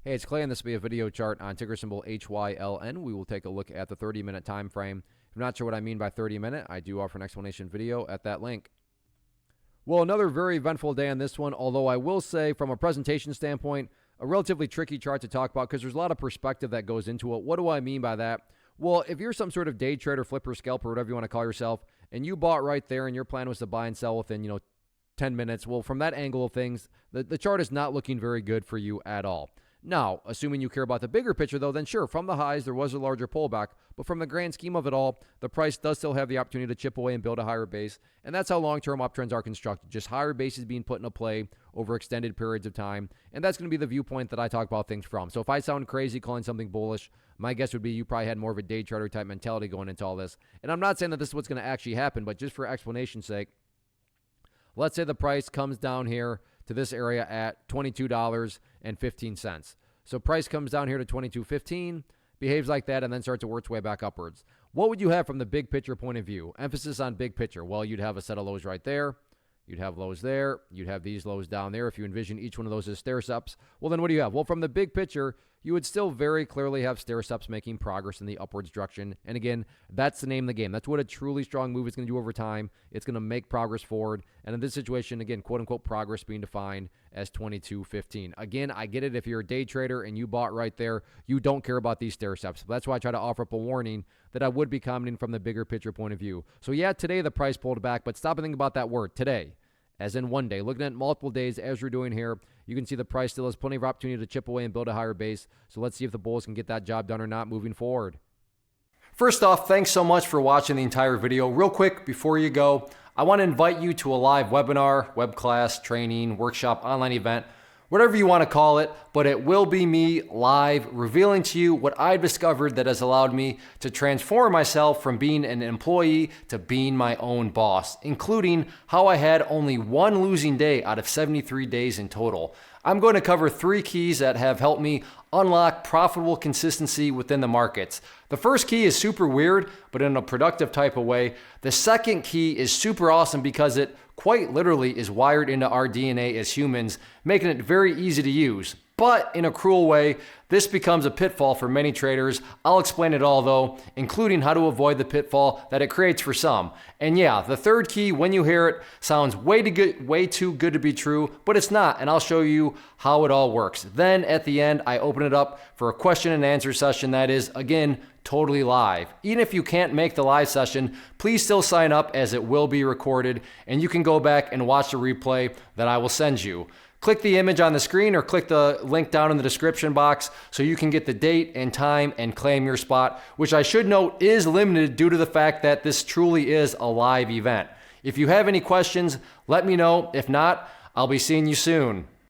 Hey, it's Clay, and this will be a video chart on ticker symbol HYLN. We will take a look at the 30-minute time frame. If you're not sure what I mean by 30-minute, I do offer an explanation video at that link. Well, another very eventful day on this one, although I will say from a presentation standpoint, a relatively tricky chart to talk about because there's a lot of perspective that goes into it. What do I mean by that? Well, if you're some sort of day trader, flipper, scalper, whatever you want to call yourself, and you bought right there and your plan was to buy and sell within, 10 minutes, well, from that angle of things, the chart is not looking very good for you at all. Now, assuming you care about the bigger picture, though, then sure, from the highs, there was a larger pullback. But from the grand scheme of it all, the price does still have the opportunity to chip away and build a higher base. And that's how long-term uptrends are constructed. Just higher bases being put into play over extended periods of time. And that's going to be the viewpoint that I talk about things from. So if I sound crazy calling something bullish, my guess would be you probably had more of a day trader type mentality going into all this. And I'm not saying that this is what's going to actually happen, but just for explanation's sake, let's say the price comes down here to this area at $22.15. So price comes down here to $22.15, behaves like that, and then starts to work its way back upwards. What would you have from the big picture point of view? Emphasis on big picture. Well, you'd have a set of lows right there. You'd have lows there. You'd have these lows down there. If you envision each one of those as stair-steps, well, then what do you have? Well, from the big picture, you would still very clearly have stair-steps making progress in the upwards direction. And again, that's the name of the game. That's what a truly strong move is going to do over time. It's going to make progress forward. And in this situation, again, quote-unquote progress being defined as 22.15. Again, I get it. If you're a day trader and you bought right there, you don't care about these stair-steps. That's why I try to offer up a warning that I would be commenting from the bigger picture point of view. So yeah, today the price pulled back, but stop and think about that word, today. As in one day. Looking at multiple days as you're doing here, you can see the price still has plenty of opportunity to chip away and build a higher base. So let's see if the bulls can get that job done or not moving forward. First off, thanks so much for watching the entire video. Real quick, before you go, I want to invite you to a live webinar, web class, training, workshop, online event, whatever you want to call it, but it will be me live revealing to you what I've discovered that has allowed me to transform myself from being an employee to being my own boss, including how I had only one losing day out of 73 days in total. I'm going to cover 3 keys that have helped me unlock profitable consistency within the markets. The first key is super weird, but in a productive type of way. The second key is super awesome because it quite literally is wired into our DNA as humans, making it very easy to use. But in a cruel way, this becomes a pitfall for many traders. I'll explain it all though, including how to avoid the pitfall that it creates for some. And yeah, the third key, when you hear it, sounds way too good to be true, but it's not, and I'll show you how it all works. Then at the end, I open it up for a question and answer session that is, again, totally live. Even if you can't make the live session, please still sign up as it will be recorded, and you can go back and watch the replay that I will send you. Click the image on the screen or click the link down in the description box so you can get the date and time and claim your spot, which I should note is limited due to the fact that this truly is a live event. If you have any questions, let me know. If not, I'll be seeing you soon.